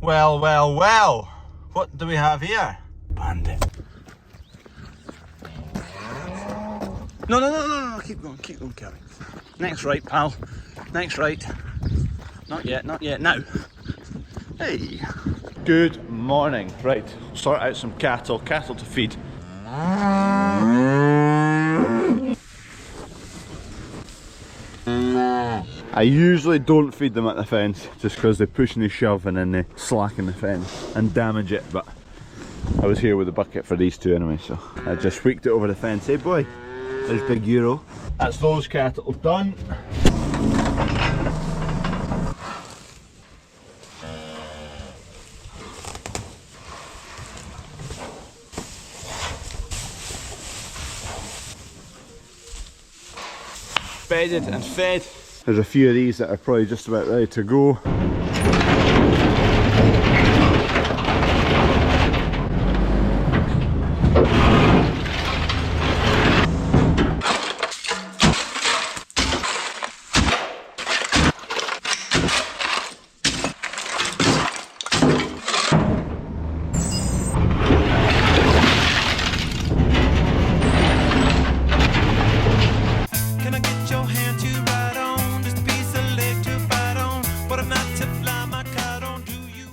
Well, well, well. What do we have here? Bandit. No, no, no, no, no. Keep going, Kelly. Next right, pal. Next right. Not yet, not yet. Now. Hey. Good morning. Right, sort out some cattle to feed. I usually don't feed them at the fence just because they push and they shove and then they slacken the fence and damage it, but I was here with a bucket for these two anyway, so I just tweaked it over the fence. Hey boy, there's Big Euro. That's those cattle done. Bedded and fed. There's a few of these that are probably just about ready to go.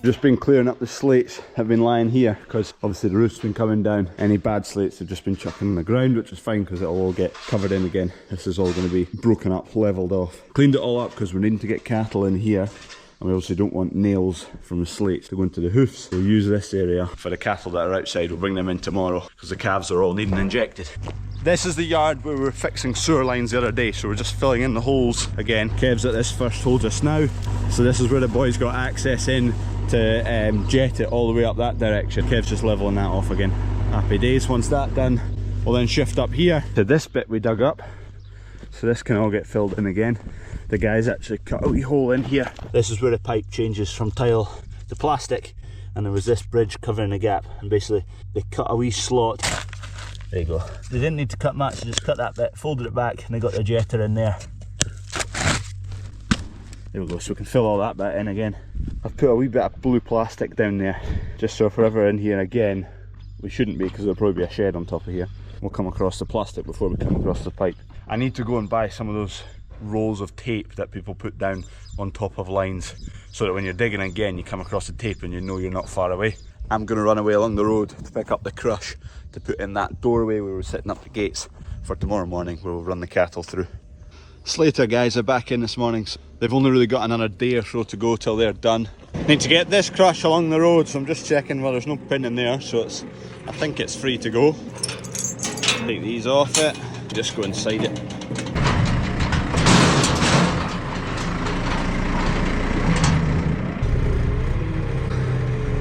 Just been clearing up the slates that have been lying here because obviously the roof's been coming down. Any bad slates have just been chucking on the ground, which is fine because it'll all get covered in again. This is all going to be broken up, levelled off. Cleaned it all up because we're needing to get cattle in here, and we obviously don't want nails from the slates to go into the hoofs. We'll use this area for the cattle that are outside. We'll bring them in tomorrow because the calves are all needing injected. This is the yard where we were fixing sewer lines the other day, so we're just filling in the holes again. Kev's at this first hole just now, so this is where the boys got access in to jet it all the way up that direction. Kev's just levelling that off again. Happy days. Once that's done, we'll then shift up here to this bit we dug up, so this can all get filled in again. The guys actually cut a wee hole in here. This is where the pipe changes from tile to plastic, and there was this bridge covering the gap, and basically they cut a wee slot. There you go. They didn't need to cut much, they just cut that bit, folded it back, and they got their jetter in there. There we go, so we can fill all that bit in again. I've put a wee bit of blue plastic down there, just so if we're ever in here again, we shouldn't be because there'll probably be a shed on top of here. We'll come across the plastic before we come across the pipe. I need to go and buy some of those rolls of tape that people put down on top of lines, so that when you're digging again you come across the tape and you know you're not far away. I'm going to run away along the road to pick up the crush to put in that doorway where we're setting up the gates for tomorrow morning, where we'll run the cattle through. Slater guys are back in this morning, so they've only really got another day or so to go till they're done. Need to get this crush along the road, so I'm just checking. Well, there's no pin in there, so I think it's free to go. Take these off it, just go inside it.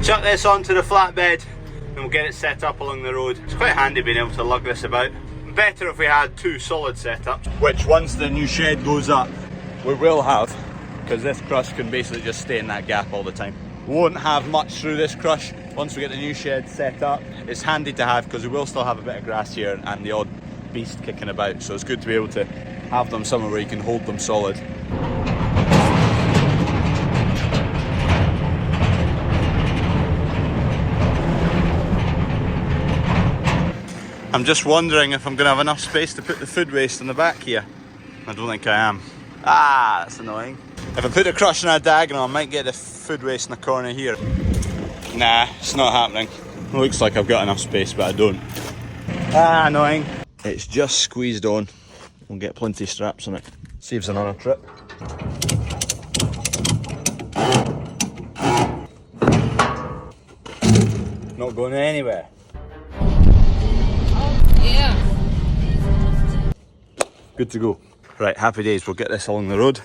Chuck this onto the flatbed and we'll get it set up along the road. It's quite handy being able to lug this about. Better if we had two solid setups, which once the new shed goes up, we will have, because this crush can basically just stay in that gap all the time. We won't have much through this crush once we get the new shed set up. It's handy to have because we will still have a bit of grass here and the odd beast kicking about, so it's good to be able to have them somewhere where you can hold them solid. I'm just wondering if I'm going to have enough space to put the food waste in the back here. I don't think I am. Ah, that's annoying. If I put the crush in a diagonal, I might get the food waste in the corner here. Nah, it's not happening. It looks like I've got enough space, but I don't. Ah, annoying. It's just squeezed on. We'll get plenty of straps on it. Saves another trip. Not going anywhere. Good to go. Right, happy days. We'll get this along the road.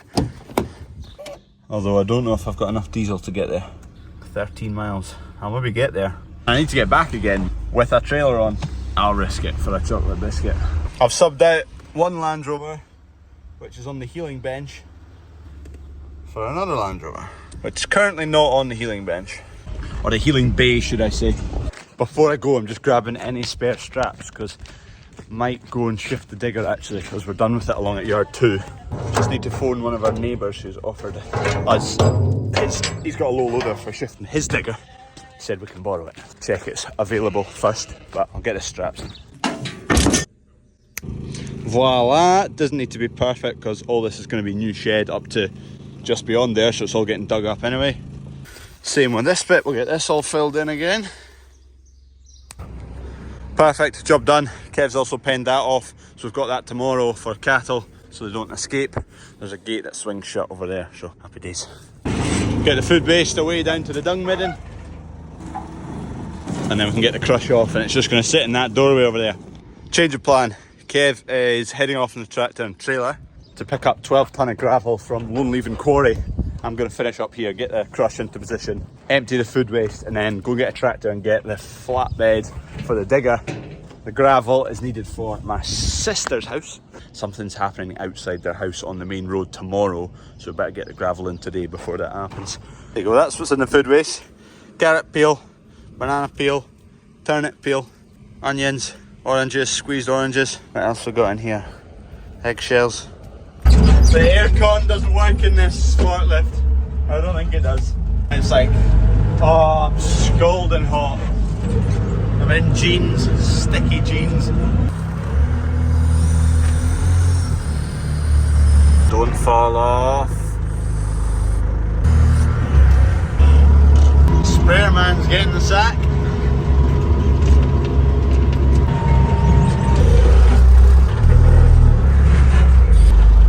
Although I don't know if I've got enough diesel to get there. 13 miles. I'll maybe get there. I need to get back again with a trailer on. I'll risk it for a chocolate biscuit. I've subbed out one Land Rover, which is on the healing bench, for another Land Rover, which is currently not on the healing bench. Or the healing bay, should I say. Before I go, I'm just grabbing any spare straps, because Might go and shift the digger actually, because we're done with it along at yard 2. Just need to phone one of our neighbours who's offered us he's got a low loader for shifting his digger. Said we can borrow it. Check it's available first, but I'll get the straps. Voila! Doesn't need to be perfect because all this is going to be new shed up to just beyond there, so it's all getting dug up anyway. Same with this bit, we'll get this all filled in again. Perfect, job done. Kev's also penned that off, so we've got that tomorrow for cattle so they don't escape. There's a gate that swings shut over there, so happy days. Get the food waste away down to the dung midden, and then we can get the crush off, and it's just going to sit in that doorway over there. Change of plan. Kev is heading off in the tractor and trailer to pick up 12 tonne of gravel from Lone Leaving Quarry. I'm going to finish up here, get the crush into position, empty the food waste, and then go get a tractor and get the flatbed for the digger. The gravel is needed for my sister's house. Something's happening outside their house on the main road tomorrow, so we better get the gravel in today before that happens. There you go, that's what's in the food waste. Carrot peel, banana peel, turnip peel, onions, oranges, squeezed oranges. What else we got in here? Eggshells. The aircon doesn't work in this forklift. I don't think it does. It's like, oh, I'm scalding hot. I'm in jeans, sticky jeans. Don't fall off. Sprayer man's getting the sack.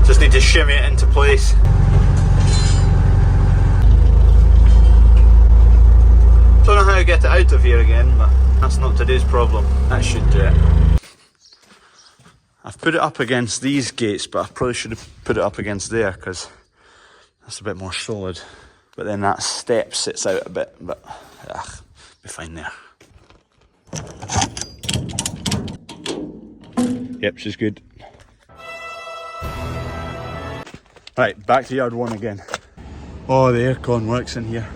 Just need to shimmy it into place. Don't know how to get it out of here again, but that's not today's problem. That should do it. I've put it up against these gates, but I probably should have put it up against there because that's a bit more solid. But then that step sits out a bit, but be fine there. Yep, she's good. Right, back to yard 1 again. Oh, the aircon works in here.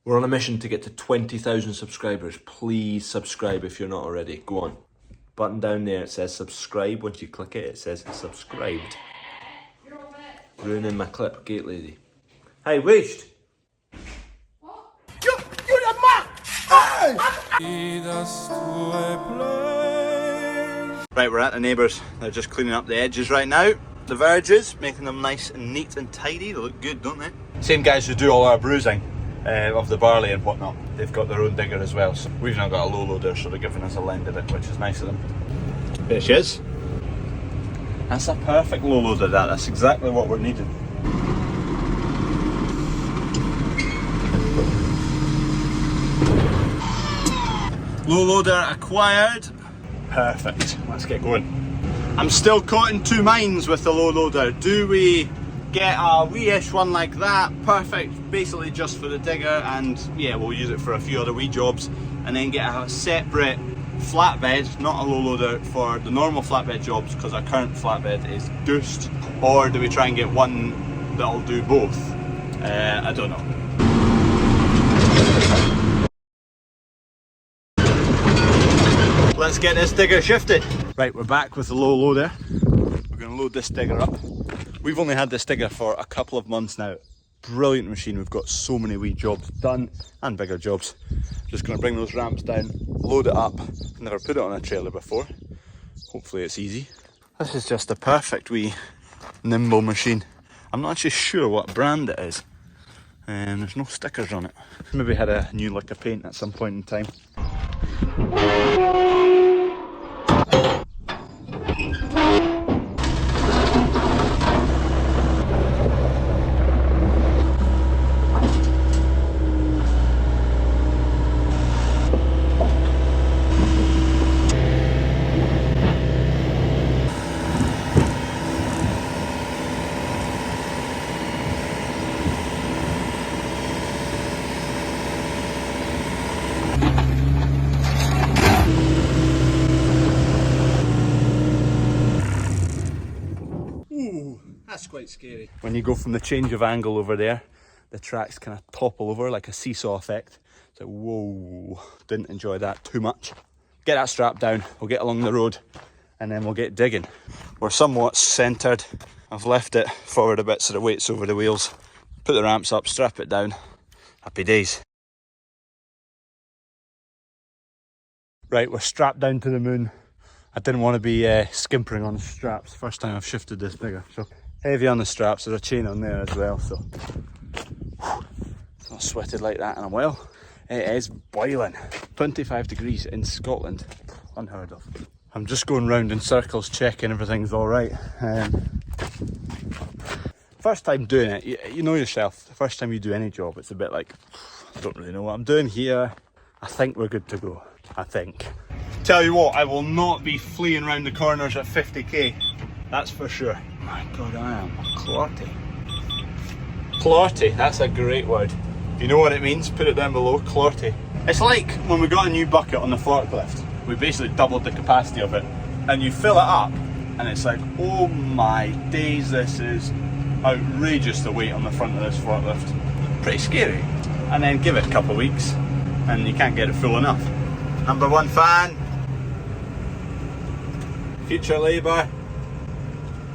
We're on a mission to get to 20,000 subscribers. Please subscribe if you're not already. Go on. Button down there, it says subscribe. Once you click it, it says subscribed. Ruining my clip, gate lady. Hey, waste! What? You're the man! Right, we're at the neighbours. They're just cleaning up the edges right now. The verges, making them nice and neat and tidy. They look good, don't they? Same guys who do all our bruising of the barley and whatnot. They've got their own digger as well. So we've now got a low loader, so they're giving us a lend of it, which is nice of them. There she is. That's a perfect low loader, that's exactly what we're needing. Low loader acquired. Perfect, let's get going. I'm still caught in two minds with the low loader. Do we get a wee-ish one like that, perfect, basically just for the digger, and yeah, we'll use it for a few other wee jobs, and then get a separate flatbed, not a low loader, for the normal flatbed jobs because our current flatbed is deuced? Or do we try and get one that'll do both? I don't know. Let's get this digger shifted. Right, we're back with the low loader. We're going to load this digger up. We've only had this digger for a couple of months now. Brilliant machine. We've got so many wee jobs done and bigger jobs. Just going to bring those ramps down, load it up. Never put it on a trailer before. Hopefully it's easy. This is just a perfect wee nimble machine. I'm not actually sure what brand it is. And there's no stickers on it. Maybe had a new lick of paint at some point in time. That's quite scary. When you go from the change of angle over there, the tracks kind of topple over like a seesaw effect. So Whoa, didn't enjoy that too much. Get that strap down, we'll get along the road and then we'll get digging. We're somewhat centred. I've left it forward a bit so the weight's over the wheels. Put the ramps up, strap it down. Happy days. Right, we're strapped down to the moon. I didn't want to be skimpering on the straps. First time I've shifted this bigger. So heavy on the straps, there's a chain on there as well. So it's not sweated like that and I'm well. It is boiling. 25 degrees in Scotland. Unheard of. I'm just going round in circles checking everything's alright. First time doing it, you know yourself, the first time you do any job, it's a bit like, I don't really know what I'm doing here. I think we're good to go. I think. Tell you what, I will not be fleeing around the corners at 50k. That's for sure. My God, I am clorty. Clorty, that's a great word. If you know what it means, put it down below, clorty. It's like when we got a new bucket on the forklift. We basically doubled the capacity of it. And you fill it up, and it's like, oh my days, this is outrageous, the weight on the front of this forklift. Pretty scary. And then give it a couple of weeks, and you can't get it full enough. Number one fan. Future labour.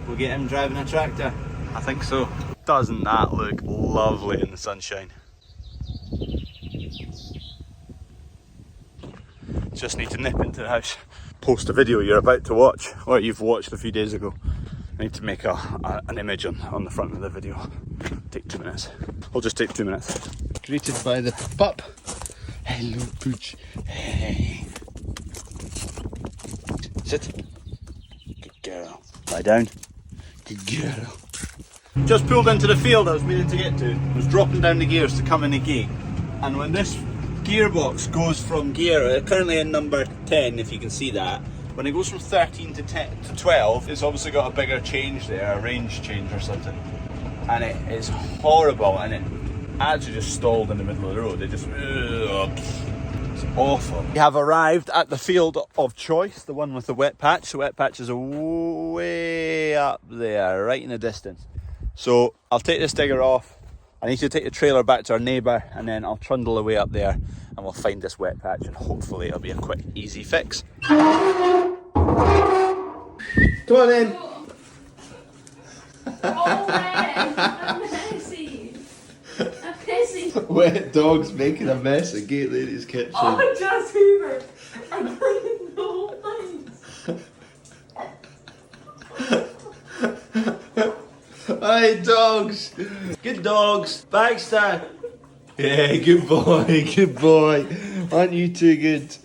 We'll get him driving a tractor. I think so. Doesn't that look lovely in the sunshine? Just need to nip into the house. Post a video you're about to watch, or you've watched a few days ago. I need to make an image on the front of the video. Take 2 minutes. I'll just take 2 minutes. Greeted by the pup. Hello, Pooch. Hey. Sit. Good girl. Lie down. Good girl. Just pulled into the field I was meaning to get to. I was dropping down the gears to come in the gate. And when this gearbox goes from gear, currently in number 10, if you can see that, when it goes from 13 to 10 to 12, it's obviously got a bigger change there, a range change or something. And it is horrible, and it actually just stalled in the middle of the road. It just, it's awful. We have arrived at the field of choice, the one with the wet patch. The wet patch is way up there, right in the distance. So I'll take this digger off. I need to take the trailer back to our neighbour, and then I'll trundle away up there and we'll find this wet patch, and hopefully it'll be a quick, easy fix. Come on in. Oh man, I'm messy. I'm messy. Wet dog's making a mess at Gate Lady's kitchen. Oh, just Hoover. I cleaned the whole place. Hi dogs. Good dogs. Backstab. Yeah, good boy, good boy. Aren't you too good?